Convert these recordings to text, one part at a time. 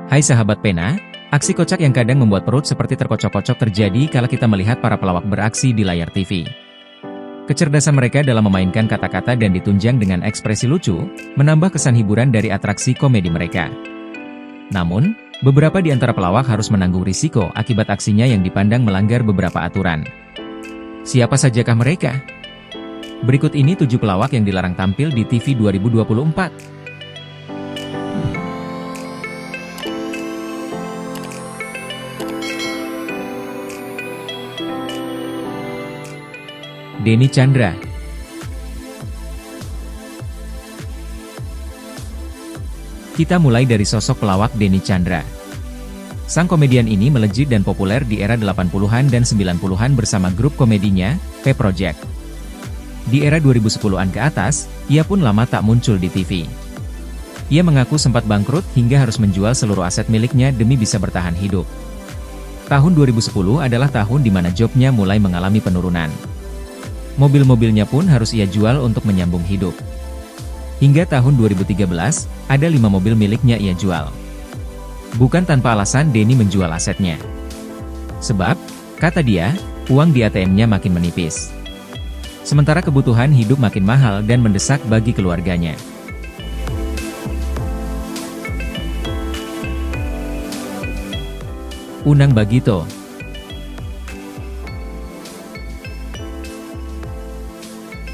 Hai sahabat pena, aksi kocak yang kadang membuat perut seperti terkocok-kocok terjadi kala kita melihat para pelawak beraksi di layar TV. Kecerdasan mereka dalam memainkan kata-kata dan ditunjang dengan ekspresi lucu, menambah kesan hiburan dari atraksi komedi mereka. Namun, beberapa di antara pelawak harus menanggung risiko akibat aksinya yang dipandang melanggar beberapa aturan. Siapa sajakah mereka? Berikut ini 7 pelawak yang dilarang tampil di TV 2024. Denny Chandra. Kita mulai dari sosok pelawak Denny Chandra. Sang komedian ini melejit dan populer di era 80-an dan 90-an bersama grup komedinya, P-Project. Di era 2010-an ke atas, ia pun lama tak muncul di TV. Ia mengaku sempat bangkrut hingga harus menjual seluruh aset miliknya demi bisa bertahan hidup. Tahun 2010 adalah tahun di mana jobnya mulai mengalami penurunan. Mobil-mobilnya pun harus ia jual untuk menyambung hidup. Hingga tahun 2013, ada 5 mobil miliknya ia jual. Bukan tanpa alasan Denny menjual asetnya. Sebab, kata dia, uang di ATM-nya makin menipis. Sementara kebutuhan hidup makin mahal dan mendesak bagi keluarganya. Unang Bagito.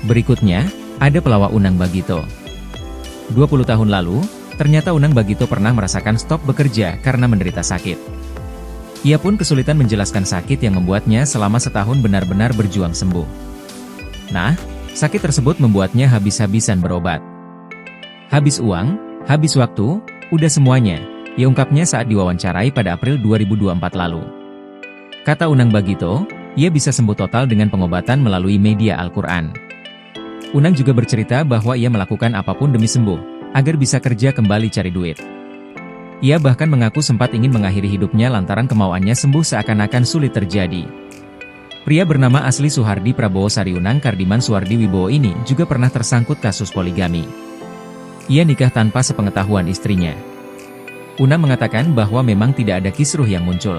Berikutnya, ada pelawak Unang Bagito. 20 tahun lalu, ternyata Unang Bagito pernah merasakan stop bekerja karena menderita sakit. Ia pun kesulitan menjelaskan sakit yang membuatnya selama setahun benar-benar berjuang sembuh. Nah, sakit tersebut membuatnya habis-habisan berobat. Habis uang, habis waktu, udah semuanya, ia ungkapnya saat diwawancarai pada April 2024 lalu. Kata Unang Bagito, ia bisa sembuh total dengan pengobatan melalui media Al-Quran. Unang juga bercerita bahwa ia melakukan apapun demi sembuh, agar bisa kerja kembali cari duit. Ia bahkan mengaku sempat ingin mengakhiri hidupnya lantaran kemauannya sembuh seakan-akan sulit terjadi. Pria bernama asli Suhardi Prabowo Sari Unang Kardiman Suwardi Wibowo ini juga pernah tersangkut kasus poligami. Ia nikah tanpa sepengetahuan istrinya. Unang mengatakan bahwa memang tidak ada kisruh yang muncul.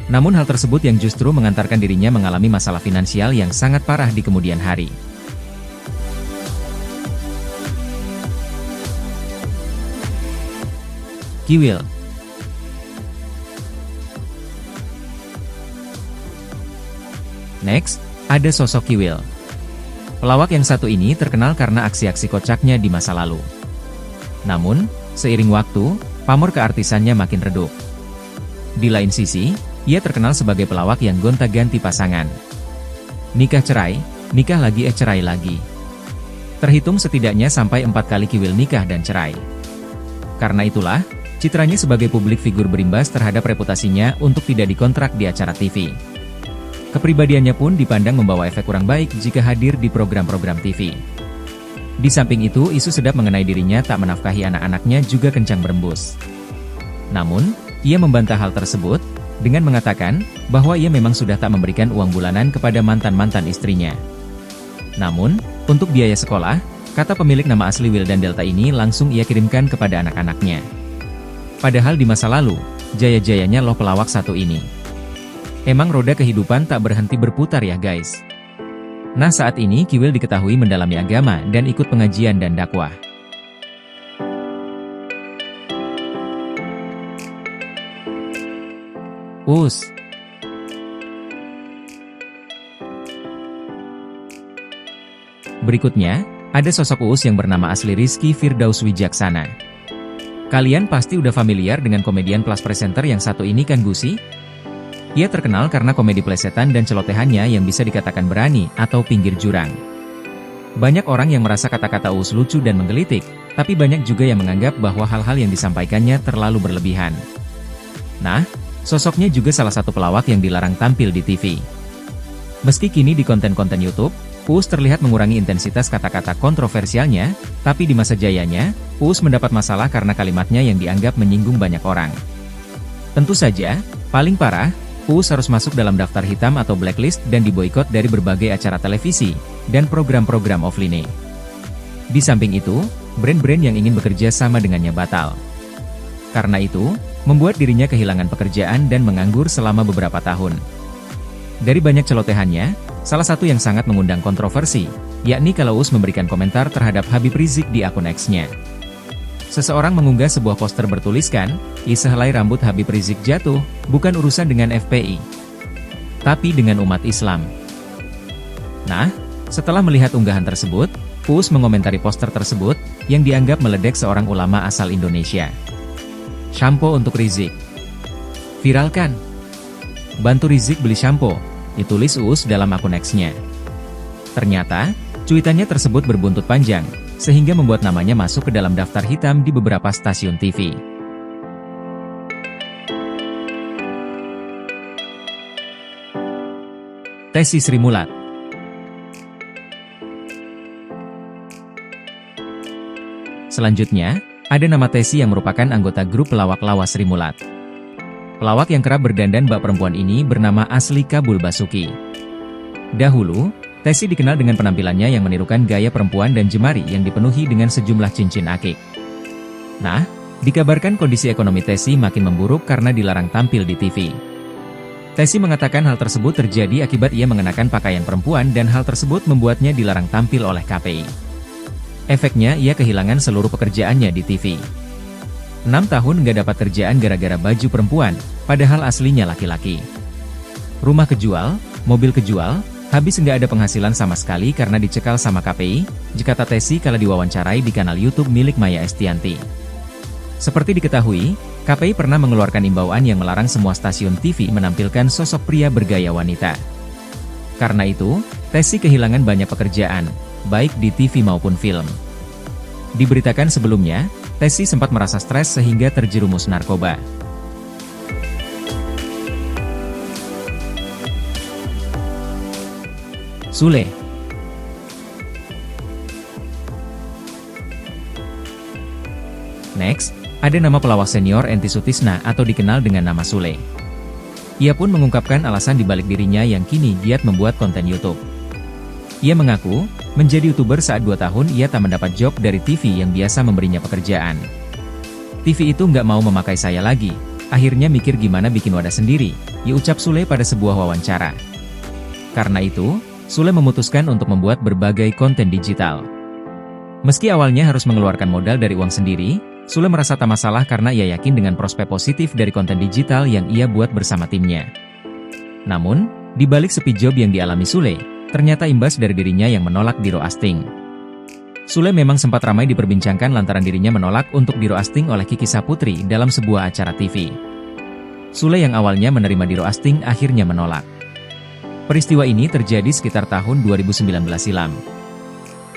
Namun hal tersebut yang justru mengantarkan dirinya mengalami masalah finansial yang sangat parah di kemudian hari. Kiwil. Next, ada sosok Kiwil. Pelawak yang satu ini terkenal karena aksi-aksi kocaknya di masa lalu. Namun, seiring waktu, pamor keartisannya makin redup. Di lain sisi, ia terkenal sebagai pelawak yang gonta-ganti pasangan. Nikah cerai, nikah lagi cerai lagi. Terhitung setidaknya sampai 4 kali Kiwil nikah dan cerai. Karena itulah, citranya sebagai publik figur berimbas terhadap reputasinya untuk tidak dikontrak di acara TV. Kepribadiannya pun dipandang membawa efek kurang baik jika hadir di program-program TV. Di samping itu, isu sedap mengenai dirinya tak menafkahi anak-anaknya juga kencang berembus. Namun, ia membantah hal tersebut, dengan mengatakan bahwa ia memang sudah tak memberikan uang bulanan kepada mantan-mantan istrinya. Namun, untuk biaya sekolah, kata pemilik nama asli Wildan Delta ini langsung ia kirimkan kepada anak-anaknya. Padahal di masa lalu, jaya-jayanya loh pelawak satu ini. Emang roda kehidupan tak berhenti berputar ya guys. Nah saat ini Kiwil diketahui mendalami agama dan ikut pengajian dan dakwah. Uus. Berikutnya, ada sosok Uus yang bernama asli Rizky Firdaus Wijaksana. Kalian pasti udah familiar dengan komedian plus presenter yang satu ini kan Gusi? Ia terkenal karena komedi plesetan dan celotehannya yang bisa dikatakan berani atau pinggir jurang. Banyak orang yang merasa kata-kata Uus lucu dan menggelitik, tapi banyak juga yang menganggap bahwa hal-hal yang disampaikannya terlalu berlebihan. Nah, sosoknya juga salah satu pelawak yang dilarang tampil di TV. Meski kini di konten-konten YouTube, Uus terlihat mengurangi intensitas kata-kata kontroversialnya, tapi di masa jayanya, Uus mendapat masalah karena kalimatnya yang dianggap menyinggung banyak orang. Tentu saja, paling parah, Uus harus masuk dalam daftar hitam atau blacklist dan diboikot dari berbagai acara televisi dan program-program offline. Di samping itu, brand-brand yang ingin bekerja sama dengannya batal. Karena itu, membuat dirinya kehilangan pekerjaan dan menganggur selama beberapa tahun. Dari banyak celotehannya, salah satu yang sangat mengundang kontroversi, yakni kalau Uus memberikan komentar terhadap Habib Rizik di akun X-nya. Seseorang mengunggah sebuah poster bertuliskan, "Sehelai rambut Habib Rizik jatuh, bukan urusan dengan FPI, tapi dengan umat Islam." Nah, setelah melihat unggahan tersebut, Uus mengomentari poster tersebut, yang dianggap meledek seorang ulama asal Indonesia. "Sampo untuk Rizik. Viralkan. Bantu Rizik beli sampo," ditulis Uus dalam akun X-nya. Ternyata, cuitannya tersebut berbuntut panjang, sehingga membuat namanya masuk ke dalam daftar hitam di beberapa stasiun TV. Tessy Sri Mulat. Selanjutnya, ada nama Tessy yang merupakan anggota grup pelawak lawas Sri Mulat. Pelawak yang kerap berdandan bak perempuan ini bernama asli Kabul Basuki. Dahulu, Tessy dikenal dengan penampilannya yang menirukan gaya perempuan dan jemari yang dipenuhi dengan sejumlah cincin akik. Nah, dikabarkan kondisi ekonomi Tessy makin memburuk karena dilarang tampil di TV. Tessy mengatakan hal tersebut terjadi akibat ia mengenakan pakaian perempuan dan hal tersebut membuatnya dilarang tampil oleh KPI. Efeknya ia kehilangan seluruh pekerjaannya di TV. 6 tahun nggak dapat kerjaan gara-gara baju perempuan, padahal aslinya laki-laki. Rumah kejual, mobil kejual, habis nggak ada penghasilan sama sekali karena dicekal sama KPI, kata Tessy kala diwawancarai di kanal YouTube milik Maya Estianty. Seperti diketahui, KPI pernah mengeluarkan imbauan yang melarang semua stasiun TV menampilkan sosok pria bergaya wanita. Karena itu, Tessy kehilangan banyak pekerjaan, baik di TV maupun film. Diberitakan sebelumnya, Tessy sempat merasa stres sehingga terjerumus narkoba. Sule. Next, ada nama pelawak senior Enty Sutisna atau dikenal dengan nama Sule. Ia pun mengungkapkan alasan dibalik dirinya yang kini giat membuat konten YouTube. Ia mengaku, menjadi YouTuber saat 2 tahun ia tak mendapat job dari TV yang biasa memberinya pekerjaan. TV itu nggak mau memakai saya lagi, akhirnya mikir gimana bikin wadah sendiri, ucap Sule pada sebuah wawancara. Karena itu, Sule memutuskan untuk membuat berbagai konten digital. Meski awalnya harus mengeluarkan modal dari uang sendiri, Sule merasa tak masalah karena ia yakin dengan prospek positif dari konten digital yang ia buat bersama timnya. Namun, di balik sepi job yang dialami Sule, ternyata imbas dari dirinya yang menolak di-roasting. Sule memang sempat ramai diperbincangkan lantaran dirinya menolak untuk di-roasting oleh Kiki Saputri dalam sebuah acara TV. Sule yang awalnya menerima di-roasting akhirnya menolak. Peristiwa ini terjadi sekitar tahun 2019 silam,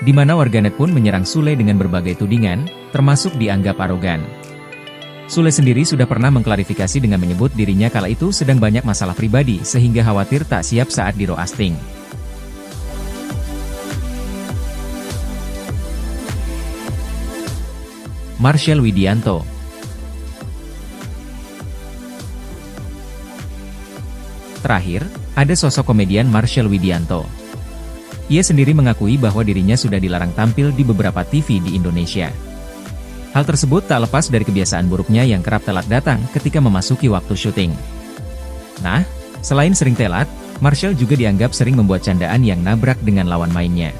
di mana warganet pun menyerang Sule dengan berbagai tudingan, termasuk dianggap arogan. Sule sendiri sudah pernah mengklarifikasi dengan menyebut dirinya kala itu sedang banyak masalah pribadi sehingga khawatir tak siap saat di-roasting. Marshel Widianto. Terakhir, ada sosok komedian Marshel Widianto. Ia sendiri mengakui bahwa dirinya sudah dilarang tampil di beberapa TV di Indonesia. Hal tersebut tak lepas dari kebiasaan buruknya yang kerap telat datang ketika memasuki waktu syuting. Nah, selain sering telat, Marshel juga dianggap sering membuat candaan yang nabrak dengan lawan mainnya.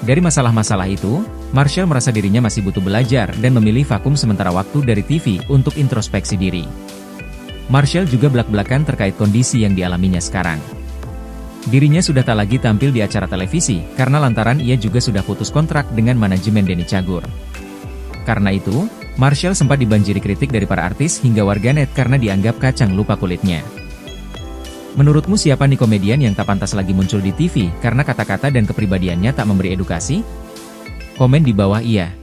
Dari masalah-masalah itu, Marshel merasa dirinya masih butuh belajar dan memilih vakum sementara waktu dari TV untuk introspeksi diri. Marshel juga belak-belakan terkait kondisi yang dialaminya sekarang. Dirinya sudah tak lagi tampil di acara televisi, karena lantaran ia juga sudah putus kontrak dengan manajemen Denny Cagur. Karena itu, Marshel sempat dibanjiri kritik dari para artis hingga warganet karena dianggap kacang lupa kulitnya. Menurutmu siapa nih komedian yang tak pantas lagi muncul di TV karena kata-kata dan kepribadiannya tak memberi edukasi? Komen di bawah iya.